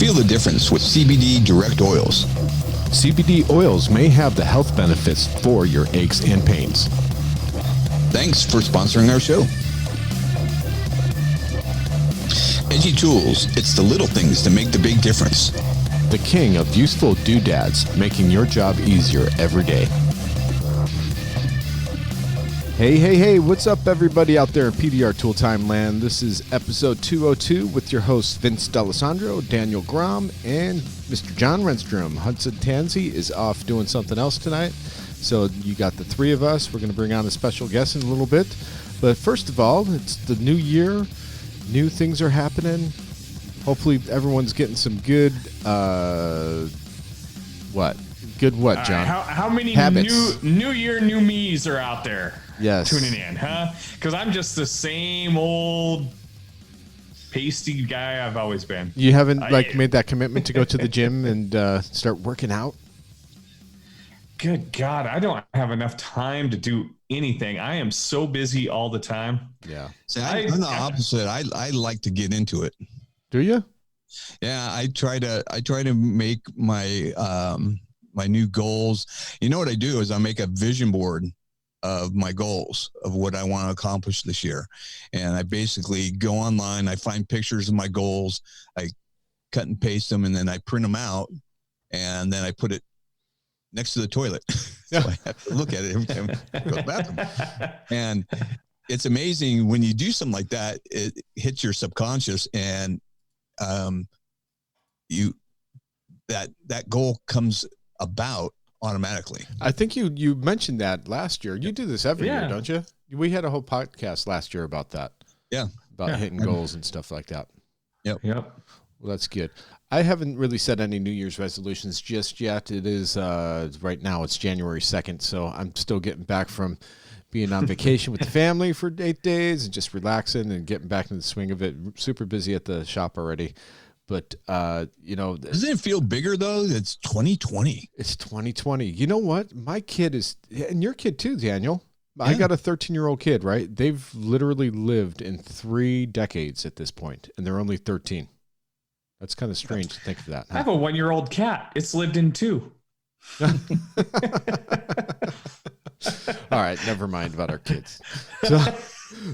Feel the difference with CBD direct oils. CBD oils may have the health benefits for your aches and pains. Thanks for sponsoring our show. zTools, it's the little things that make the big difference. The king of useful doodads, making your job easier every day. Hey, what's up everybody out there in PDR Tool Time land? This is episode 202 with your hosts Vince D'Alessandro, Daniel Grom, and Mr. John Renstrom. Hudson Tansey is off doing something else tonight, so you got the three of us. We're going to bring on a special guest in a little bit, but first of all, it's the new year. New things are happening. Hopefully everyone's getting some good, what, John? How many habits. new year, new me's are out there? Yes. Tuning in, huh? Because I'm just the same old pasty guy I've always been. You haven't made that commitment to go to the gym and start working out? Good God, I don't have enough time to do anything. I am so busy all the time. Yeah. See, I'm the opposite. I like to get into it. Do you? Yeah, I try to make my my new goals. You know what I do is I make a vision board of my goals of what I want to accomplish this year. And I basically go online, I find pictures of my goals, I cut and paste them, and then I print them out, and then I put it next to the toilet. So I have to look at it every time I go to the bathroom. And it's amazing when you do something like that, it hits your subconscious, and that goal comes about automatically. I think you mentioned that last year. You do this every year, don't you? We had a whole podcast last year about that. Yeah. About hitting goals and stuff like that. Yep. Well, that's good. I haven't really set any New Year's resolutions just yet. It is right now it's January 2nd, so I'm still getting back from being on vacation with the family for 8 days and just relaxing and getting back in the swing of it. Super busy at the shop already. But, doesn't it feel bigger though? It's 2020. It's 2020. You know what? My kid is, and your kid too, Daniel. Yeah. I got a 13-year-old kid, right? They've literally lived in 3 decades at this point, and they're only 13. That's kind of strange to think of that. Huh? I have a 1-year-old cat. It's lived in 2. All right, never mind about our kids.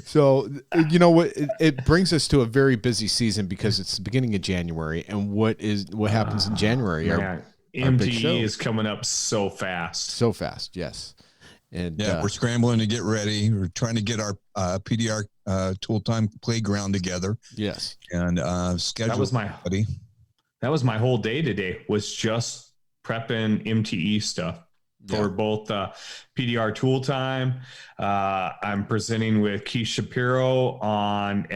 So you know what? It brings us to a very busy season because it's the beginning of January, and what happens in January? Our MTE is coming up so fast. So fast, yes. And we're scrambling to get ready. We're trying to get our PDR Tool Time playground together. Yes, and schedule. That was my whole day today. Was just prepping MTE stuff. For both PDR Tool Time. I'm presenting with Keith Shapiro on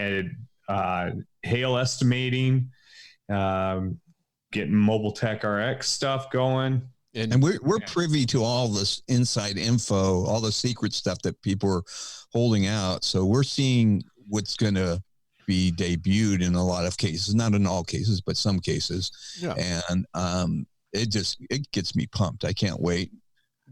hail estimating, getting Mobile Tech RX stuff going. And we're privy to all this inside info, all the secret stuff that people are holding out. So we're seeing what's going to be debuted in a lot of cases, not in all cases, but some cases. Yeah. And it gets me pumped. I can't wait.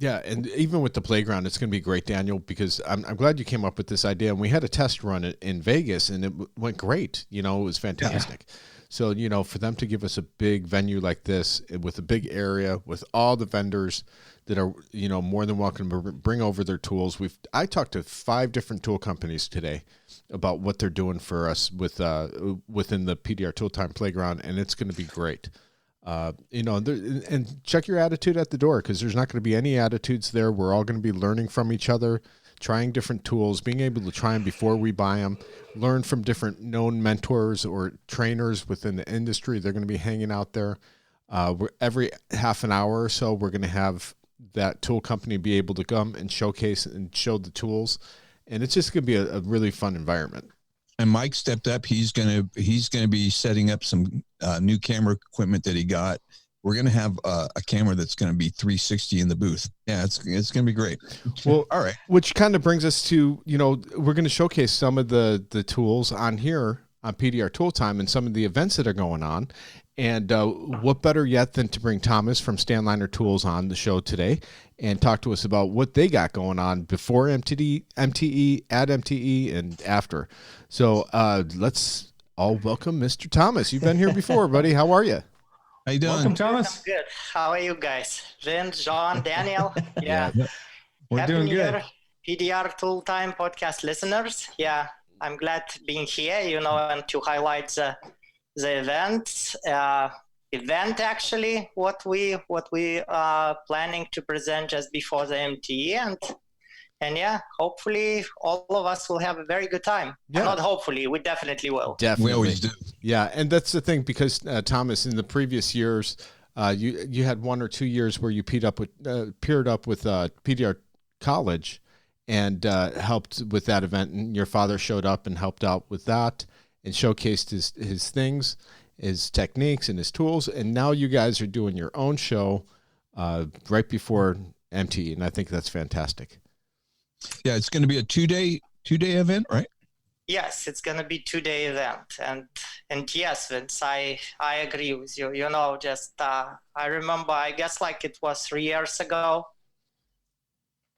Yeah, and even with the playground, it's going to be great, Daniel, because I'm glad you came up with this idea. And we had a test run in Vegas, and it went great. It was fantastic. Yeah. So, for them to give us a big venue like this with a big area with all the vendors that are, more than welcome to bring over their tools. I talked to 5 different tool companies today about what they're doing for us within the PDR Tool Time playground, and it's going to be great. And check your attitude at the door, because there's not going to be any attitudes there. We're all going to be learning from each other, trying different tools, being able to try them before we buy them, learn from different known mentors or trainers within the industry. They're going to be hanging out there. Every half an hour or so, we're going to have that tool company be able to come and showcase and show the tools. And it's just going to be a really fun environment. And Mike stepped up. He's gonna be setting up some new camera equipment that he got. We're gonna have a camera that's gonna be 360 in the booth. Yeah, it's gonna be great. Well, all right. Which kind of brings us to we're gonna showcase some of the tools on here on PDR Tool Time and some of the events that are going on. And what better yet than to bring Thomas from Stanliner Tools on the show today and talk to us about what they got going on before MTE, at MTE, and after. So let's all welcome Mr. Thomas. You've been here before, buddy. How are you? How you doing? Welcome, Thomas. I'm good. How are you guys? Vince, John, Daniel? Yeah. We're Happy doing New good. Year, PDR Tool Time podcast listeners. Yeah, I'm glad being here, and to highlight the event. Actually, what we are planning to present just before the MTE, and yeah, hopefully all of us will have a very good time. Yeah. Not hopefully, we definitely will. Definitely. We always do. Yeah, and that's the thing, because Thomas, in the previous years, you had 1 or 2 years where you paired up with PDR College and helped with that event, and your father showed up and helped out with that and showcased his things, his techniques, and his tools. And now you guys are doing your own show right before MTE, and I think that's fantastic. Yeah, it's going to be a two-day event, right? Yes, it's going to be 2-day event. And yes, Vince, I agree with you. I remember, I guess like it was 3 years ago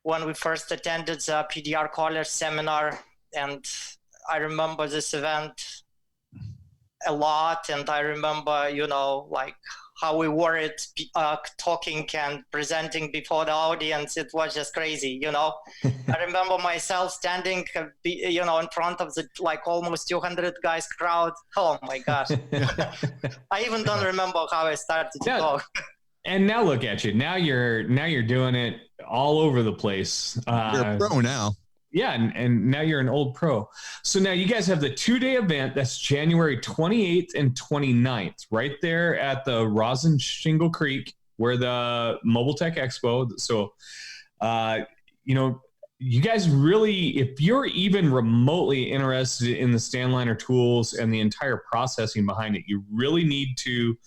when we first attended the PDR College seminar. And I remember this event a lot. And I remember, like how we were talking and presenting before the audience. It was just crazy, I remember myself standing, in front of the like almost 200 guys crowd. Oh my gosh. I even don't remember how I started to talk. And now look at you. Now you're doing it all over the place. You're a pro now. Yeah, and now you're an old pro. So now you guys have the 2-day event. That's January 28th and 29th, right there at the Rosin Shingle Creek, where the Mobile Tech Expo. So, you guys really, if you're even remotely interested in the Stanliner tools and the entire processing behind it, you really need to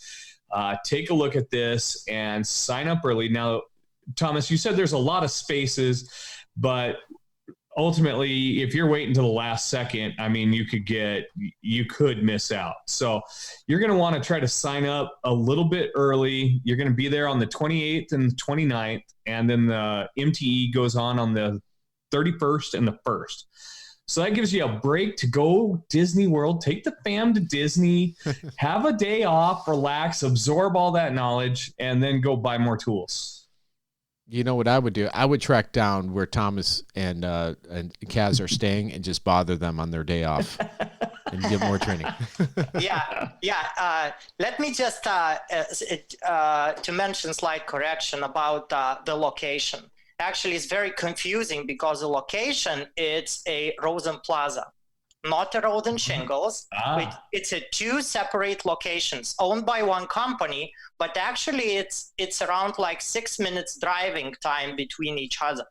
take a look at this and sign up early. Now, Thomas, you said there's a lot of spaces, but ultimately, if you're waiting until the last second, I mean, you could miss out. So you're going to want to try to sign up a little bit early. You're going to be there on the 28th and the 29th, and then the MTE goes on the 31st and the 1st. So that gives you a break to go Disney World, take the fam to Disney, have a day off, relax, absorb all that knowledge, and then go buy more tools. You know what I would do? I would track down where Thomas and Kaz are staying and just bother them on their day off and get more training. Yeah. Let me just to mention slight correction about the location. Actually, it's very confusing because the location, it's a Rosen Plaza, not a Rosen Shingles. It's a 2 separate locations owned by one company, but actually it's around like 6 minutes driving time between each other.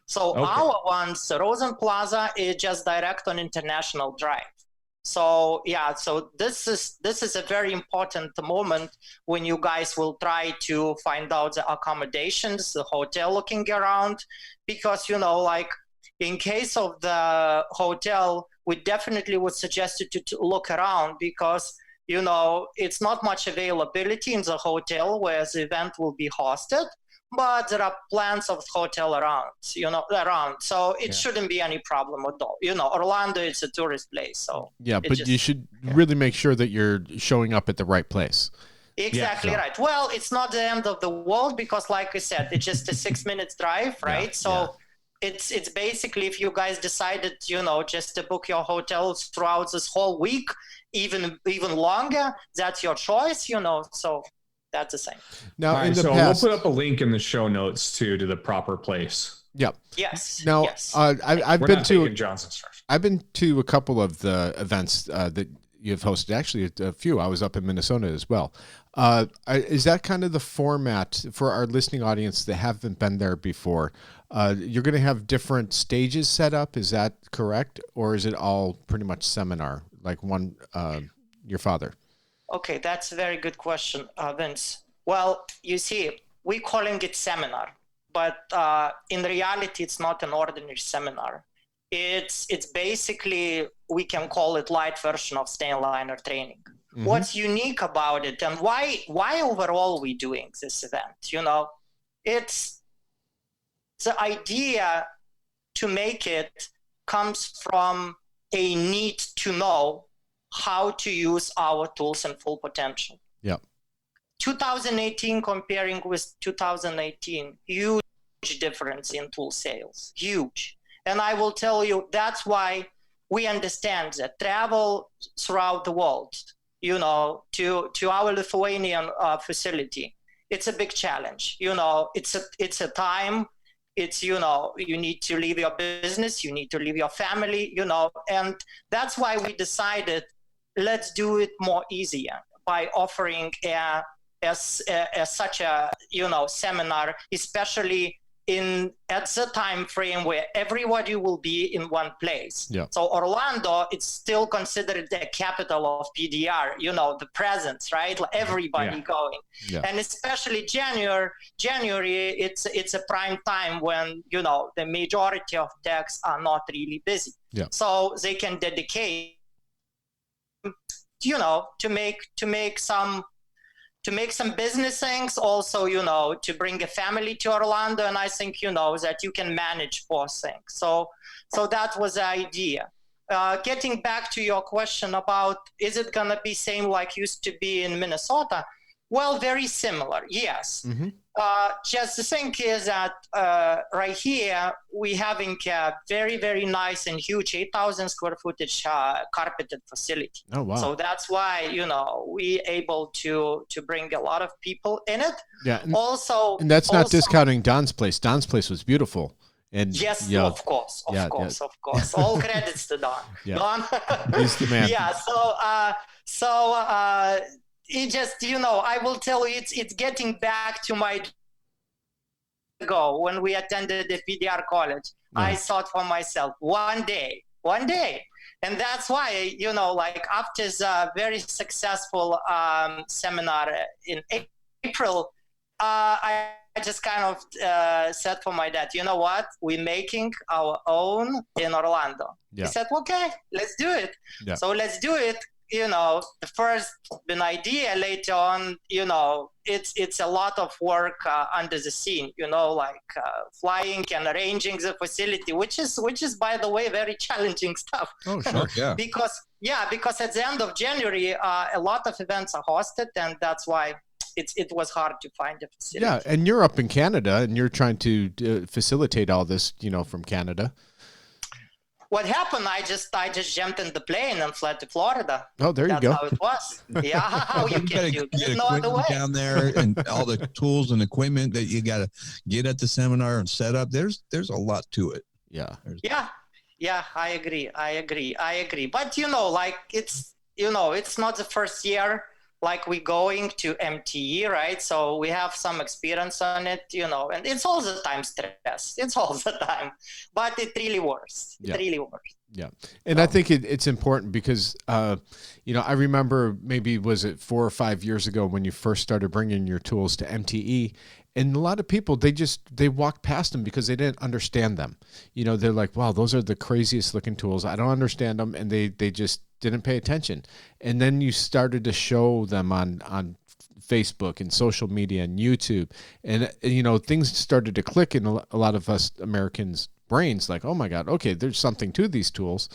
So our ones, the Rosen Plaza, is just direct on International Drive. So yeah, so this is a very important moment when you guys will try to find out the accommodations, the hotel looking around, because like in case of the hotel, we definitely would suggest you to look around, because it's not much availability in the hotel where the event will be hosted, but there are plans of hotel around. So it shouldn't be any problem at all. Orlando is a tourist place, so yeah, but you should really make sure that you're showing up at the right place. Exactly right. Well, it's not the end of the world, because like I said, it's just a 6 minutes drive, right? It's basically, if you guys decided, just to book your hotels throughout this whole week, even longer, that's your choice, so that's the same. Now, right, so we'll put up a link in the show notes to the proper place. Yep. Yes. Now, yes. I've been to a couple of the events that you've hosted. Actually, a few. I was up in Minnesota as well. Is that kind of the format for our listening audience that haven't been there before? You're going to have different stages set up. Is that correct? Or is it all pretty much seminar, like one, your father? Okay, that's a very good question, Vince. Well, you see, we're calling it seminar, but in reality, it's not an ordinary seminar. It's basically, we can call it light version of Stanliner training. Mm-hmm. What's unique about it, and why overall we doing this event? It's the idea to make it comes from a need to know how to use our tools in full potential. Yep. 2018 comparing with 2018, huge difference in tool sales, huge. And I will tell you, that's why we understand that travel throughout the world, you know, to our Lithuanian facility, it's a big challenge. You know, it's a time. It's, you know, you need to leave your business, you need to leave your family, you know, and that's why we decided, let's do it more easier by offering such a, you know, seminar, especially at the time frame where everybody will be in one place. Yeah. So Orlando, it's still considered the capital of PDR, you know, the presence, right? Everybody going. Yeah. And especially January, it's a prime time when, you know, the majority of techs are not really busy. Yeah. So they can dedicate, you know, to make some business things, also, you know, to bring a family to Orlando. And I think, you know, that you can manage both things. So that was the idea. Getting back to your question about, is it going to be same like used to be in Minnesota? Well, very similar, yes. Mm-hmm. Just the thing is that right here, we having a very, very nice and huge 8,000 square footage carpeted facility. Oh, wow. So that's why, you know, we able to bring a lot of people in it. Yeah. And that's not discounting Don's place. Don's place was beautiful. And yes, yeah, of course. All credits to Don. Yeah. Don. He's the man. Yeah. It just, you know, I will tell you, it's getting back to my ago when we attended the PDR college. Yeah. I thought for myself, one day. And that's why, you know, like after the very successful seminar in April, I just kind of said for my dad, you know what, we're making our own in Orlando. Yeah. He said, okay, let's do it. Yeah. So let's do it. You know, the first been idea, later on, you know, it's a lot of work under the scene, you know, like flying and arranging the facility, which is by the way very challenging stuff. Oh, sure. Yeah. because at the end of January, a lot of events are hosted, and that's why it was hard to find a facility. Yeah, and you're up in Canada, and you're trying to facilitate all this, you know, from Canada. What happened? I just jumped in the plane and fled to Florida. Oh, there you That's go. how it was. Yeah, how you can do? There's no other way. Down there, and all the tools and equipment that you got to get at the seminar and set up. There's a lot to it. Yeah. Yeah. I agree. But you know, like it's not the first year. Like we're going to MTE, right? So we have some experience on it, you know, and it's all the time stress. It's all the time, but it really works. Yeah. It really works. Yeah. And I think it's important because, you know, I remember maybe, was it 4 or 5 years ago when you first started bringing your tools to MTE, and a lot of people, they walked past them because they didn't understand them. You know, they're like, wow, those are the craziest looking tools. I don't understand them. And they just didn't pay attention. And then you started to show them on Facebook and social media and YouTube. And, you know, things started to click in a lot of us Americans' brains, like, oh my God, okay, there's something to these tools.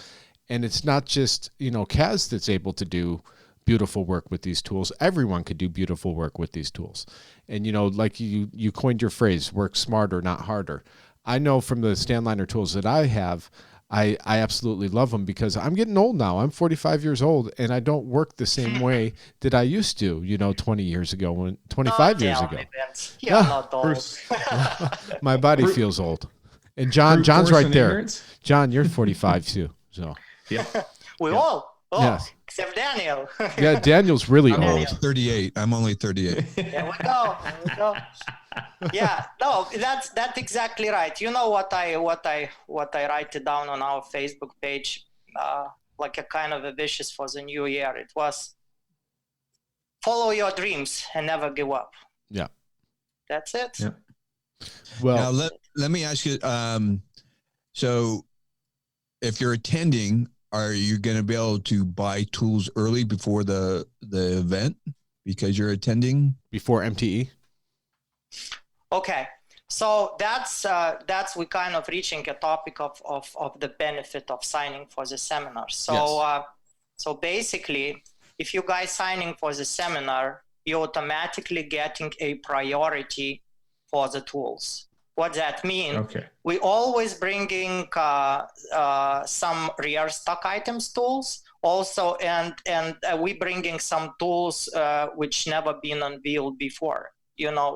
And it's not just, you know, Kaz that's able to do beautiful work with these tools. Everyone could do beautiful work with these tools. And, you know, like you coined your phrase, work smarter, not harder. I know from the Stanliner tools that I have, I absolutely love them because I'm getting old now. I'm 45 years old, and I don't work the same way that I used to, you know, 20 years ago, 25 years ago. You're not old. My body feels old. And John's right there. Ignorance? John, you're 45 too. So yeah, we all. Oh, yes. Except Daniel. Yeah, Daniel's really old. I'm 38. I'm only 38. There we go. Yeah, no, that's exactly right. You know what I write it down on our Facebook page, like a kind of a wishes for the new year. It was follow your dreams and never give up. Yeah, that's it. Yeah. Well, now let me ask you. So, if you're attending, are you going to be able to buy tools early before the event because you're attending before MTE? Okay, so that's we kind of reaching a topic of the benefit of signing for the seminar. So yes. So basically, if you guys signing for the seminar, you're automatically getting a priority for the tools. What that means? Okay. We always bringing some rare stock items tools also, and we bringing some tools which never been unveiled before.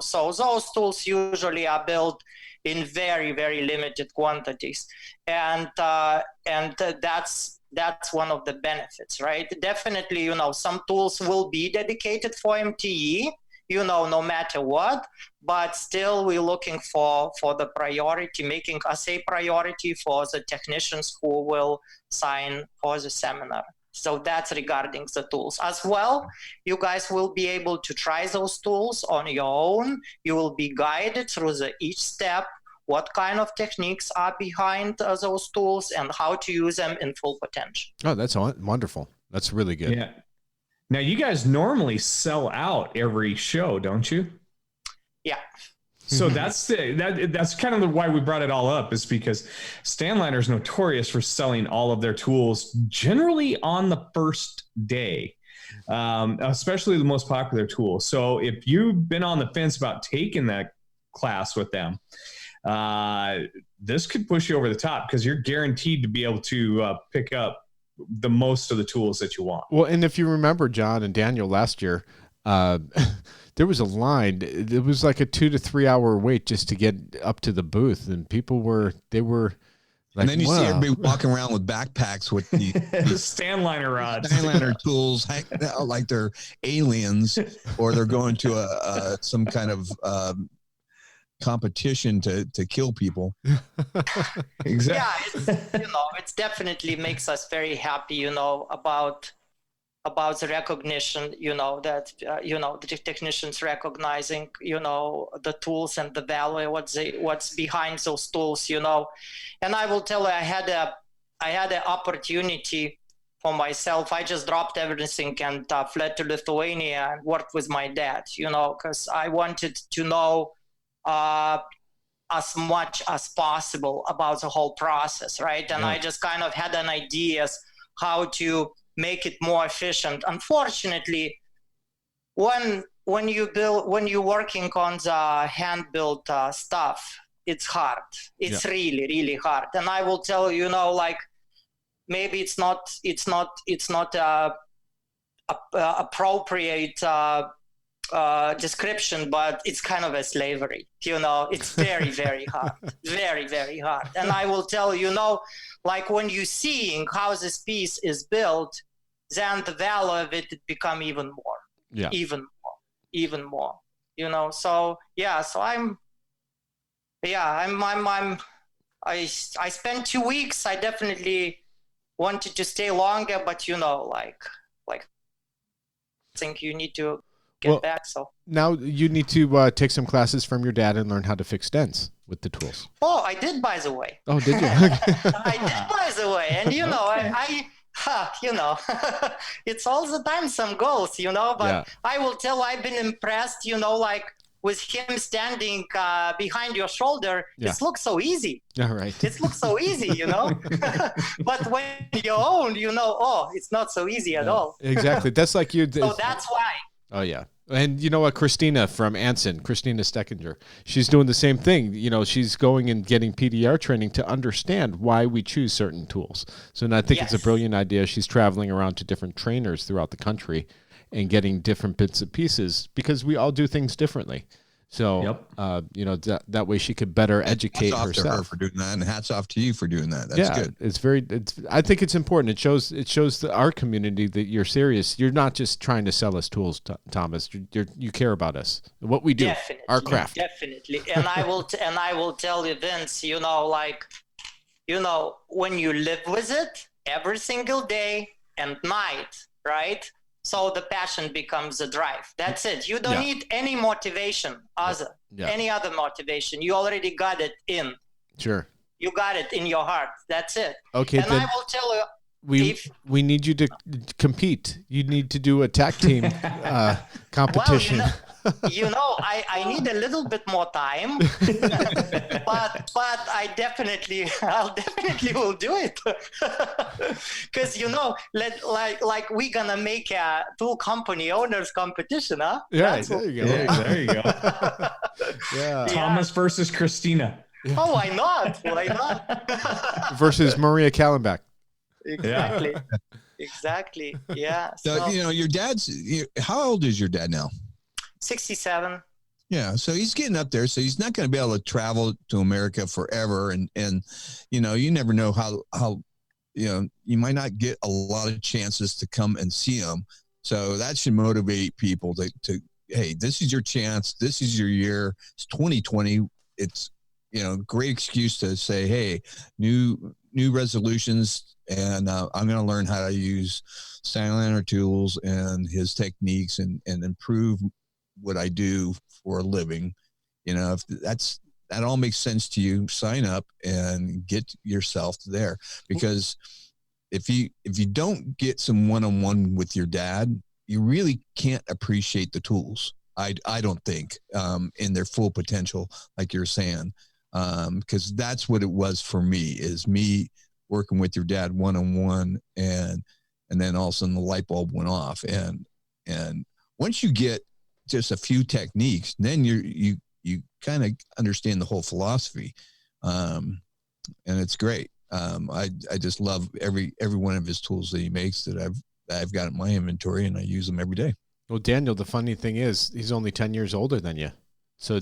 So those tools usually are built in very, very limited quantities, and that's one of the benefits, right? Definitely, some tools will be dedicated for MTE, no matter what, but still we're looking for the priority, making us a priority for the technicians who will sign for the seminar. So that's regarding the tools. As well, you guys will be able to try those tools on your own. You will be guided through each step, what kind of techniques are behind those tools, and how to use them in full potential. Oh, that's wonderful. That's really good. Yeah. Now, you guys normally sell out every show, don't you? Yeah. So that's kind of why we brought it all up, is because Stanliner is notorious for selling all of their tools generally on the first day, especially the most popular tools. So if you've been on the fence about taking that class with them, this could push you over the top, because you're guaranteed to be able to pick up the most of the tools that you want. Well, and if you remember, John and Daniel, last year, there was a line. It was like a 2 to 3 hour wait just to get up to the booth, and people were like, and then you see everybody walking around with backpacks with the Stanliner rods, Stanliner tools, like they're aliens, or they're going to some kind of competition to kill people. Exactly. Yeah, it's definitely makes us very happy, about the recognition, that the technicians recognizing, the tools and the value, what's behind those tools, And I will tell you, I had an opportunity for myself. I just dropped everything and fled to Lithuania and worked with my dad, because I wanted to know as much as possible about the whole process, right? And I just kind of had an idea how to make it more efficient. Unfortunately, when you're working on the hand-built stuff, it's hard. It's really, really hard. And I will tell you, maybe it's not appropriate description, but it's kind of a slavery. It's very, very hard, very, very hard. And I will tell you, when you're seeing how this piece is built, then the value of it become even more, even more. So I spent 2 weeks. I definitely wanted to stay longer, but I think you need to get back. So now you need to take some classes from your dad and learn how to fix dents with the tools. Oh, I did, by the way. Oh, did you? I did, by the way. And it's all the time some goals, but I will tell I've been impressed, with him standing behind your shoulder. It looks so easy. All right. It looks so easy, but when you own, it's not so easy at all. Exactly. That's like you. So that's why. Oh, yeah. And you know what? Christina from Anson, Christina Steckinger, she's doing the same thing. She's going and getting PDR training to understand why we choose certain tools. So and I think it's a brilliant idea. She's traveling around to different trainers throughout the country and getting different bits and pieces, because we all do things differently. So, that way she could better educate herself. Hats off to her for doing that, and hats off to you for doing that. That's good. I think it's important. It shows our community that you're serious. You're not just trying to sell us tools, Thomas. You care about us, what we do, definitely, our craft. Definitely. And I will tell you, Vince, when you live with it every single day and night, right? So the passion becomes a drive. That's it. You don't need any motivation, any other motivation. You already got it in. Sure. You got it in your heart. That's it. Okay. And I will tell you, we need you to compete. You need to do a tag team competition. I need a little bit more time, but I'll definitely will do it. Because like we're gonna make a tool company owners competition, huh? Yeah, there you go. Yeah, there you go. Yeah. Thomas versus Christina. Yeah. Oh, why not? Why not? Versus Maria Kallenbach. Exactly. Exactly. Yeah. So, your how old is your dad now? 67. Yeah. So he's getting up there. So he's not going to be able to travel to America forever. And you never know how, you might not get a lot of chances to come and see him. So that should motivate people to, hey, this is your chance. This is your year. It's 2020. It's, great excuse to say, hey, new resolutions. And I'm going to learn how to use Stanliner tools and his techniques and improve what I do for a living. If that all makes sense to you, sign up and get yourself there. Because if you don't get some one-on-one with your dad, you really can't appreciate the tools. I don't think in their full potential, like you're saying, because that's what it was for me, is me working with your dad one-on-one, and then all of a sudden the light bulb went off. And once you get just a few techniques, then you kind of understand the whole philosophy. And it's great. I just love every one of his tools that he makes that I've got in my inventory, and I use them every day. Well, Daniel, the funny thing is he's only 10 years older than you. So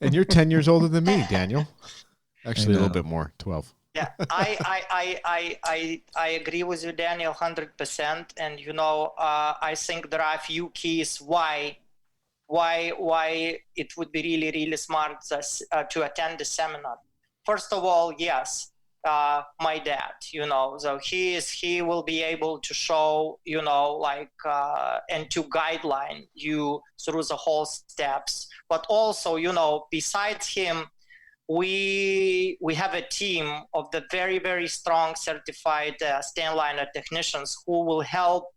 and you're 10 years older than me, Daniel. Actually, a little bit more, 12. Yeah, I agree with you, Daniel, 100%. And I think there are a few keys why it would be really, really smart to attend the seminar. First of all, yes, my dad, so he will be able to show, and to guideline you through the whole steps. But also, besides him, we have a team of the very, very strong certified Stanliner technicians who will help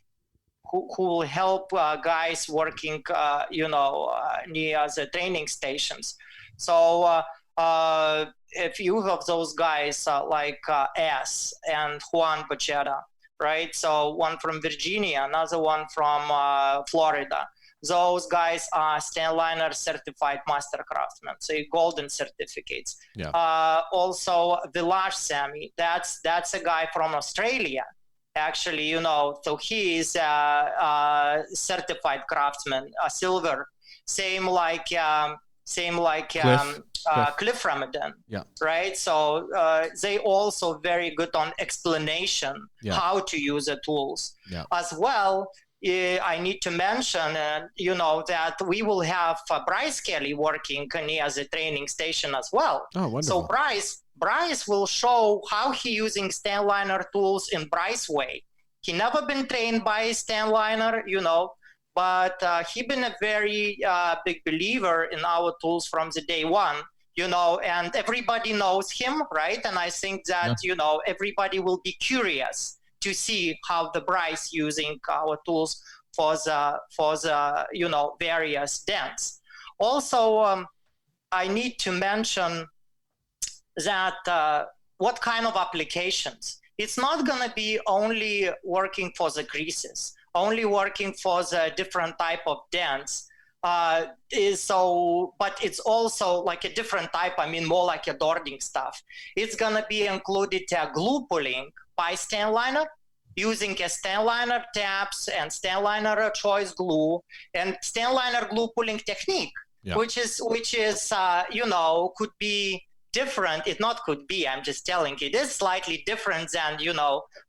guys working near the training stations. So a few of those guys like S and Juan Bachera, right? So one from Virginia, another one from Florida. Those guys are Stanliner certified master craftsmen, so golden certificates. Yeah. Also, Vilash Sami, that's a guy from Australia, actually, so he is a certified craftsman, a silver. Same like Cliff Ramadan, yeah, right? So they also very good on explanation, how to use the tools. Yeah. As well. I need to mention, that we will have Bryce Kelly working near the training station as well. Oh, wonderful. So Bryce will show how he using Stanliner tools in Bryce way. He never been trained by Stanliner, but he been a very big believer in our tools from the day one, and everybody knows him, right? And I think that, everybody will be curious to see how the Bryce using our tools for the various dents. Also, I need to mention that what kind of applications. It's not going to be only working for the greases, only working for the different type of dents. But it's also like a different type. I mean, more like a Dording stuff. It's going to be included glue pulling by Stanliner, using a Stanliner tabs and Stanliner choice glue and Stanliner glue pulling technique, which is could be different. It not could be, I'm just telling you, it is slightly different than,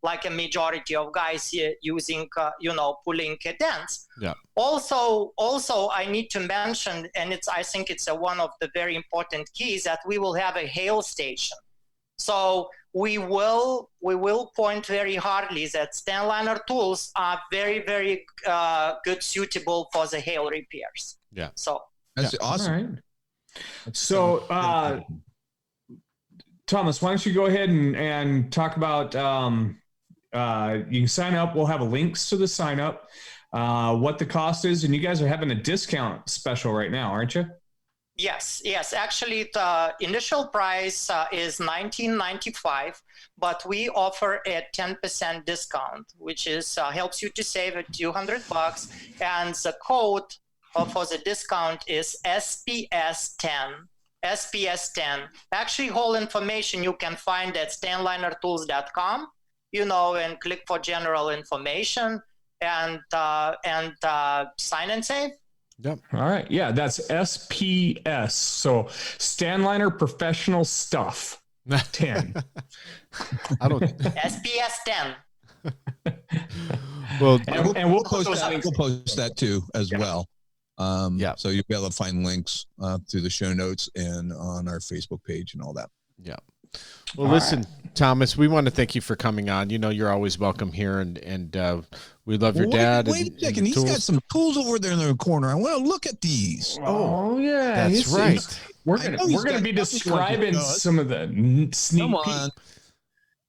like a majority of guys using, pulling dents. Yeah. Also, I need to mention, and I think it's one of the very important keys, that we will have a hail station. So we will point very hardly that Stanliner tools are very, very good, suitable for the hail repairs. Yeah. So that's awesome. All right. So, Thomas, why don't you go ahead and talk about, you can sign up. We'll have links to the sign up. what the cost is, and you guys are having a discount special right now, aren't you? Yes. Actually, the initial price is $19.95, but we offer a 10% discount, which is helps you to save $200. And the code for the discount is SPS10. SPS10. Actually, whole information you can find at stanlinertools.com, and click for general information and sign and save. Yep. All right. Yeah, that's SPS. So Stanliner Professional Stuff 10. I don't. SPS 10. Well, and we'll post that too as well. Yeah. So you'll be able to find links through the show notes and on our Facebook page and all that. Yeah. Well, listen, Thomas, we want to thank you for coming on. You're always welcome here, and we love your dad. Wait a second. He's got some tools over there in the corner. I want to look at these. Oh yeah. That's right. We're gonna be describing some of the sneak peeks.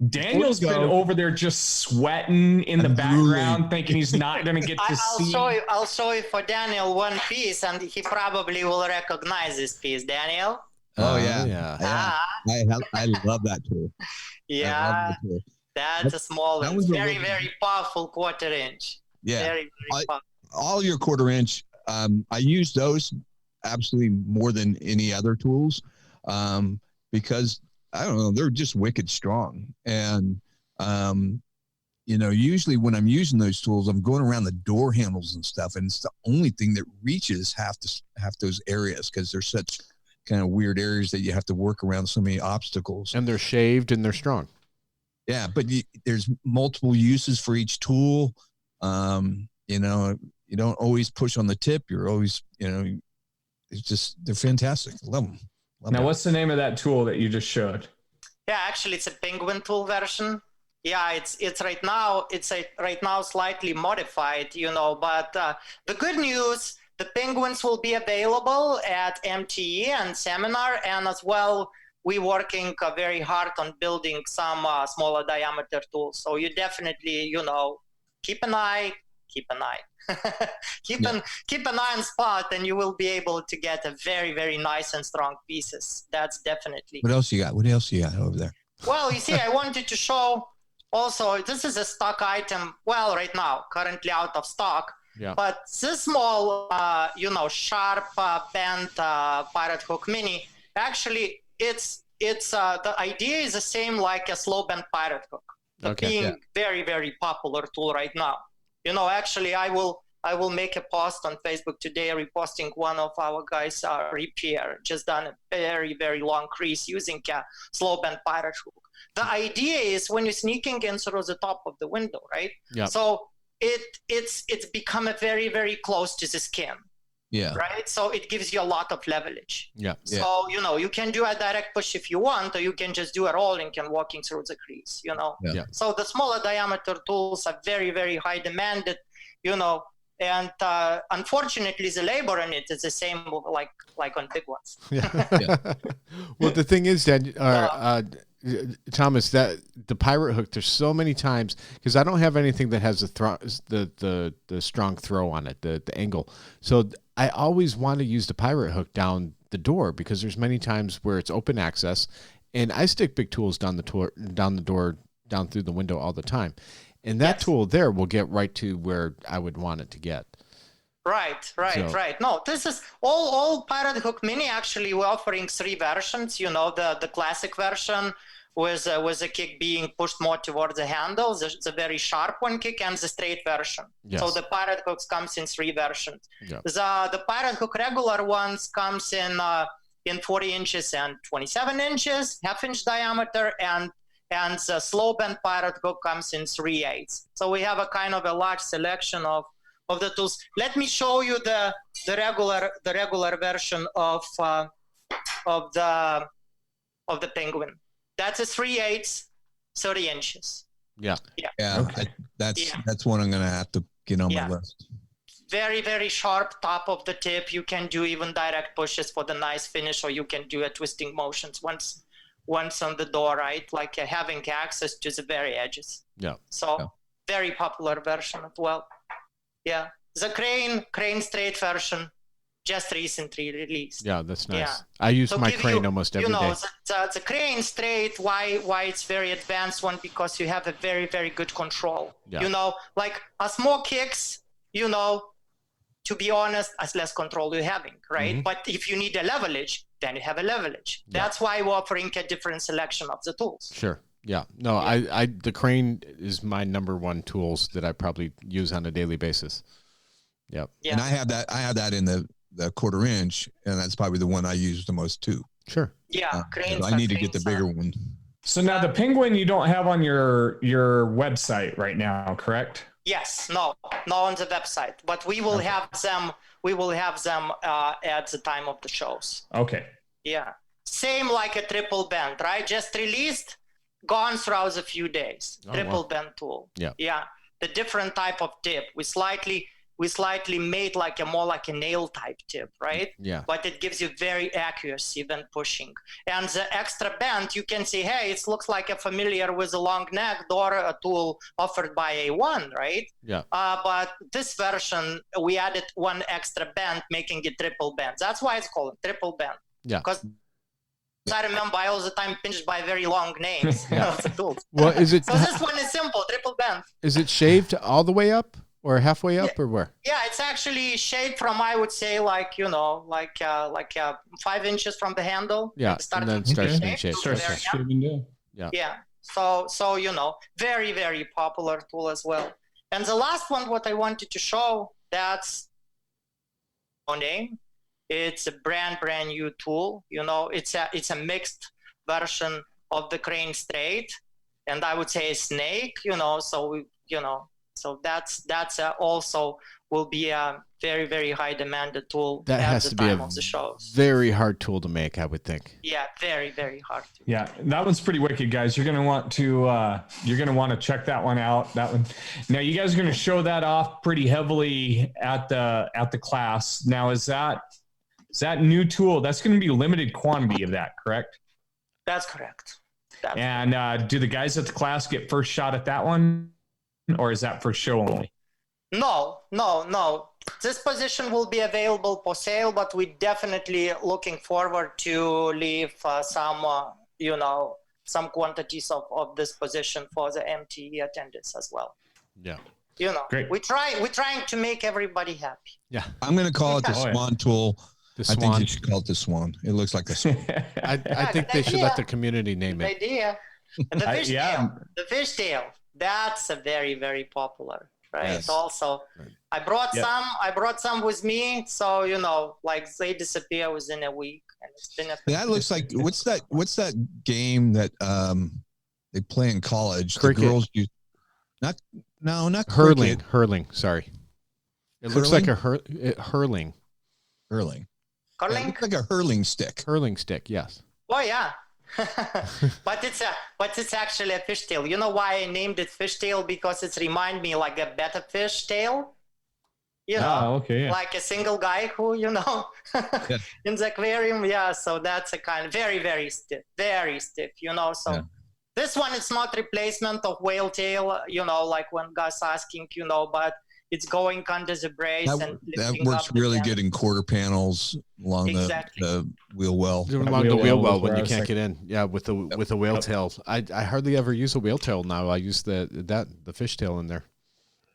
Daniel's been over there just sweating in the background, thinking he's not going to get to see. I'll show you for Daniel one piece, and he probably will recognize this piece. Daniel? Oh, yeah. I love that tool. Yeah. That's a small one. Very, very powerful 1/4 inch. Yeah. Very, very powerful. All your 1/4 inch, I use those absolutely more than any other tools because I don't know, they're just wicked strong. And, usually when I'm using those tools, I'm going around the door handles and stuff. And it's the only thing that reaches half those areas because they're such kind of weird areas that you have to work around so many obstacles. And they're shaved and they're strong. Yeah. But there's multiple uses for each tool. You don't always push on the tip. You're always, it's just, they're fantastic. Love them. Now, what's the name of that tool that you just showed? Yeah, actually, it's a Penguin tool version. Yeah, it's right now. Right now slightly modified, But the good news, the Penguins will be available at MTE and seminar, and as well, we're working very hard on building some smaller diameter tools. So you definitely, keep an eye. Keep an eye on spot, and you will be able to get a very, very nice and strong pieces. That's definitely. What else you got? What else you got over there? Well, you see, I wanted to show also, this is a stock item. Well, right now, currently out of stock. Yeah. But this small, sharp bent pirate hook mini, actually, it's the idea is the same like a slow bent pirate hook. Being very, very popular tool right now. Actually, I will make a post on Facebook today reposting one of our guys repair, just done a very, very long crease using a slow bend pirate hook. The idea is when you're sneaking in through the top of the window, right? Yeah. So it's become a very, very close to the skin. Yeah. Right. So it gives you a lot of leverage. Yeah. So, you can do a direct push if you want, or you can just do a rolling and walking through the crease, Yeah. So the smaller diameter tools are very, very high demanded, and unfortunately the labor in it is the same like on big ones. Yeah. Well, the thing is, Thomas, that the pirate hook, there's so many times because I don't have anything that has the strong throw on it, the angle. So I always want to use the pirate hook down the door because there's many times where it's open access, and I stick big tools down the door, down through the window all the time, and that tool there will get right to where I would want it to get. Right. No, this is all pirate hook mini. Actually, we're offering 3 versions. The classic version with a kick being pushed more towards the handle, the very sharp one kick, and the straight version. Yes. So the pirate hooks comes in 3 versions. Yeah. The pirate hook regular ones comes in 40 inches and 27 inches, 1/2 inch diameter, and the slow bend pirate hook comes in 3/8. So we have a kind of a large selection of the tools. Let me show you the regular version of the Penguin. That's a 3/8, 30 inches. Yeah. Okay. That's one I'm going to have to get on my list. Very, very sharp top of the tip. You can do even direct pushes for the nice finish, or you can do a twisting motions once on the door, right? Like having access to the very edges. Yeah. So very popular version as well. Yeah. The crane straight version just recently released. Yeah, that's nice. Yeah. I use So my give crane you, almost every you know, day. the crane straight, why it's very advanced one, because you have a very, very good control. Yeah. You know, like as more kicks, you know, to be honest, as less control you're having, right? Mhm. But if you need a leverage, then you have a leverage. That's why we're offering a different selection of the tools. Sure. Yeah. No, I the crane is my number one tools that I probably use on a daily basis. Yep. And I have that in the 1/4 inch, and that's probably the one I use the most too. Sure. Yeah, cranes. I need to get the bigger one. So now the Penguin you don't have on your website right now, correct? Yes, no on the website, but we will have them. We will have them at the time of the shows. Okay. Yeah, same like a triple bend, right? Just released, gone throughout a few days. Triple bend tool. Yeah. The different type of tip. We slightly made like a more like a nail type tip, right? Yeah. But it gives you very accuracy when pushing. And the extra bend, you can see, hey, it looks like a familiar with a long neck door, a tool offered by A1, right? Yeah. But this version, we added one extra bend, making it triple bend. That's why it's called triple bend. Yeah. Because I remember I all the time pinched by very long names of the tools. Well, is it? So this one is simple, triple bend. Is it shaved all the way up? Or halfway up, or where? Yeah, it's actually shaped from, I would say, like 5 inches from the handle. Yeah, and then starts to shape. Yeah. So you know, very, very popular tool as well. And the last one, what I wanted to show, that's name. It's a brand new tool. You know, it's a mixed version of the crane straight, and I would say a snake. You know, so that's also will be a very, very high demanded tool that at has the to be time a of the shows. Very hard tool to make, I would think. Yeah, very, very hard to. Yeah, that one's pretty wicked, guys. You're gonna want to check that one out. That one. Now you guys are gonna show that off pretty heavily at the class. Now is that new tool? That's gonna be limited quantity of that, correct? That's correct. And do the guys at the class get first shot at that one? Or is that for show only? No. This position will be available for sale, but we definitely looking forward to leave some quantities of this position for the MTE attendance as well. Yeah. You know, great. We're trying to make everybody happy. Yeah. I'm going to call it the Swan tool. The Swan. I think you should call it the Swan. It looks like a swan. I think they should let the community name it. Idea. And the fishtail. That's a very, very popular, right? Yes. Also, Right. I brought some with me, so you know, like they disappear within a week, and it's been That looks like what's that game that they play in college? Cricket. The girls use not Hurling. cricket. Hurling. Sorry, it looks like a hurling. Hurling. curling. It looks like a hurling stick. Hurling stick. Yes. Oh yeah. but it's actually a fishtail. You know why I named it fishtail? Because it's remind me like a betta fish tail. You know, okay, yeah. like a single guy who, you know, Yeah. in the aquarium. Yeah, so that's a kind of very, very stiff, you know. So this one is not replacement of whale tail, you know, like when guys asking, you know, but it's going under the brace That lifting works up the really end. good in quarter panels along Exactly. the wheel well. Along the wheel well when where I you was can't like- get in. Yeah, with the whale tail. I hardly ever use a whale tail now. I use the fish tail in there.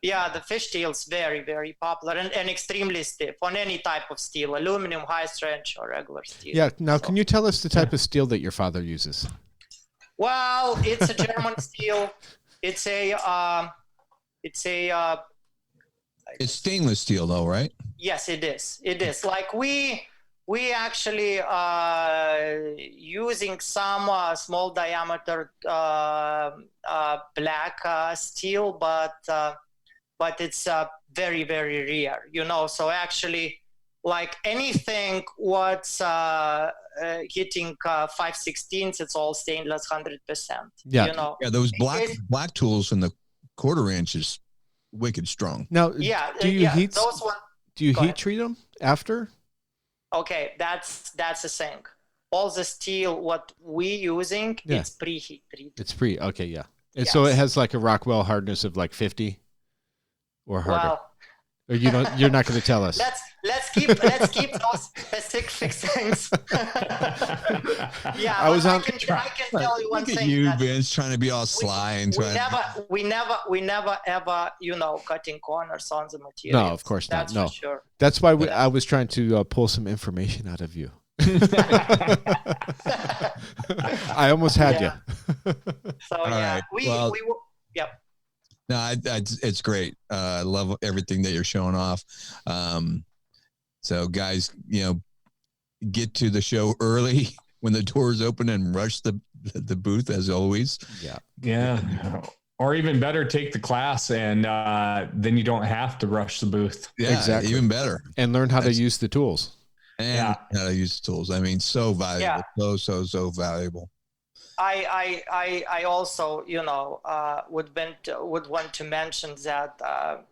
Yeah, the fishtail is very, very popular and extremely stiff on any type of steel, aluminum, high strength, or regular steel. Yeah. Now, can you tell us the type of steel that your father uses? Well, it's a German steel. It's It's stainless steel though, right? yes, it is. It is. Like we actually using some small diameter black steel, but it's very, very rare, you know. So actually, like anything what's hitting 5/16, it's all stainless 100%. Yeah. You know. Yeah, those It- black tools in the 1/4 inch is wicked strong. Now, Yeah. do you heat? those one? Do you Go heat ahead. treat them after? Okay, that's the thing. All the steel what we using, Yeah. it's preheat treated. It's okay. Yeah. And so it Yes. has like a Rockwell hardness of like 50 or harder. Well, Or you're not going to tell us. Let's keep those specific things. Yeah, I can tell you one Look at thing. you, Vince, trying to be all sly and trying. We never ever cutting corners on the material. No, of course not. That's No, for sure. that's why I was trying to pull some information out of you. I almost had you. So All yeah, right. Yep. No, it's great. I love everything that you're showing off. So guys, get to the show early when the doors open and rush the booth as always. Yeah. Or even better, take the class and then you don't have to rush the booth. Yeah, exactly. Even better. And learn how to use the tools. And how to use the tools. I mean, so valuable. Yeah. So valuable. I also, would want to mention that,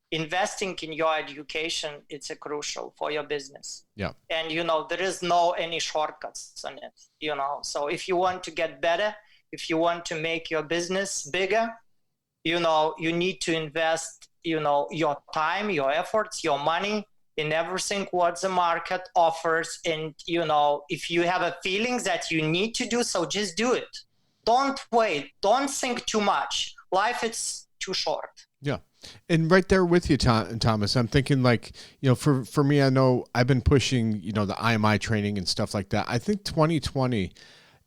investing in your education, it's a crucial for your business. Yeah. And, there is any shortcuts on it, so if you want to get better, if you want to make your business bigger, you need to invest, your time, your efforts, your money in everything what the market offers. And, if you have a feeling that you need to do so, just do it. Don't wait. Don't think too much. Life is too short. Yeah. And right there with you, Thomas, I'm thinking for me, I know I've been pushing, the IMI training and stuff like that. I think 2020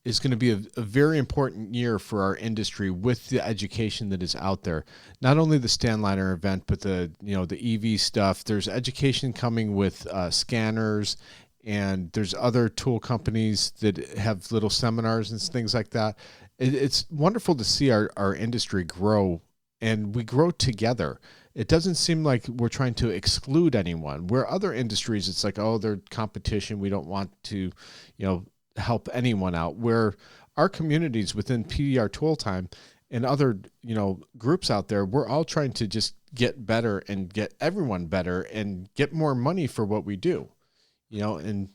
is going to be a very important year for our industry with the education that is out there. Not only the Stanliner event, but the EV stuff. There's education coming with scanners, and there's other tool companies that have little seminars and things like that. It's wonderful to see our industry grow, and we grow together. It doesn't seem like we're trying to exclude anyone. Where other industries, it's like, oh, they're competition. We don't want to, help anyone out. Where our communities within PDR Tool Time and other, groups out there, we're all trying to just get better and get everyone better and get more money for what we do, and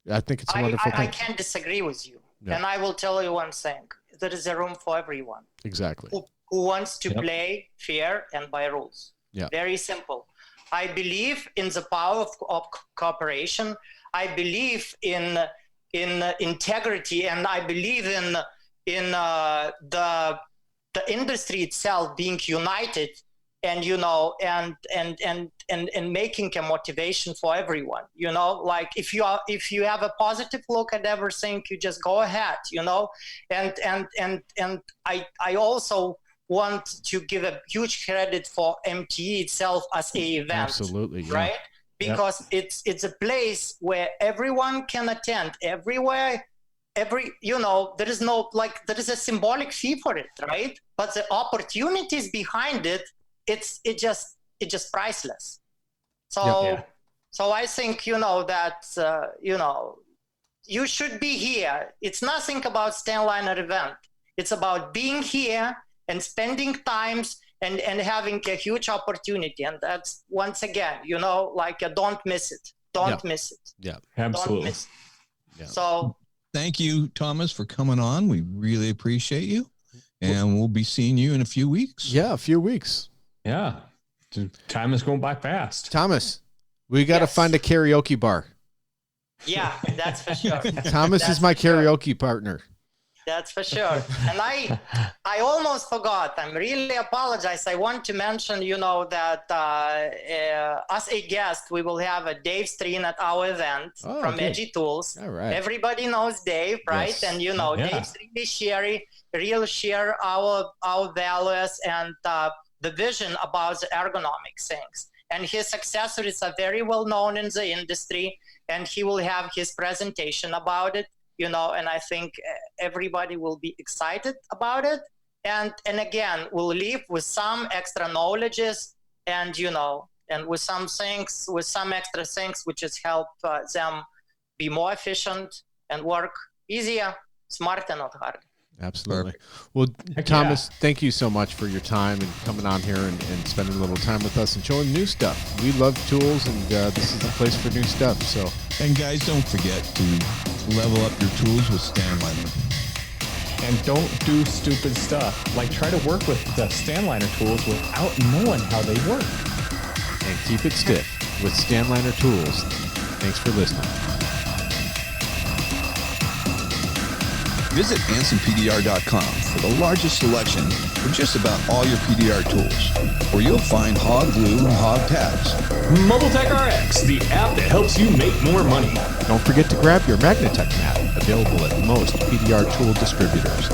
I think it's a wonderful thing. I can't disagree with you. Yeah. And I will tell you one thing. There is a room for everyone. Exactly. Who wants to play fair and by rules. Yeah. Very simple. I believe in the power of cooperation. I believe in integrity, and I believe in the industry itself being united, and and making a motivation for everyone. If you have a positive look at everything, you just go ahead. And I also want to give a huge credit for MTE itself as a event. Absolutely, yeah. Right? Because it's a place where everyone can attend everywhere. There is there is a symbolic fee for it, right? But the opportunities behind it, it's just priceless. So I think that you should be here. It's nothing about Stanliner event. It's about being here and spending times and having a huge opportunity. And that's, once again, don't miss it. Don't miss it. Yeah, absolutely. Don't miss it. Yeah. So thank you, Thomas, for coming on. We really appreciate you. And we'll be seeing you in a few weeks. Yeah, a few weeks. Yeah. Time is going by fast. Thomas, we got to find a karaoke bar. Yeah, that's for sure. Thomas is my karaoke partner. That's for sure. And I almost forgot. I really apologize. I want to mention, that as a guest, we will have a Dave Streen at our event from zTools. All right. Everybody knows Dave, right? Yes. And, Dave Streen is share our values and the vision about the ergonomic things. And his successors are very well known in the industry, and he will have his presentation about it. And I think everybody will be excited about it. And again, we'll leave with some extra knowledges and, and with some extra things, which is help them be more efficient and work easier, smarter, not harder. Absolutely. Well, Thomas, thank you so much for your time and coming on here and spending a little time with us and showing new stuff. We love tools, and this is the place for new stuff. So, and guys, don't forget to level up your tools with Stanliner. and don't do stupid stuff. Like try to work with the Stanliner tools without knowing how they work. And keep it stiff with Stanliner tools. Thanks for listening. Visit AnsonPDR.com for the largest selection for just about all your PDR tools, where you'll find hog glue and hog tabs. Mobile Tech RX, the app that helps you make more money. Don't forget to grab your Magnatech mat, available at most PDR tool distributors.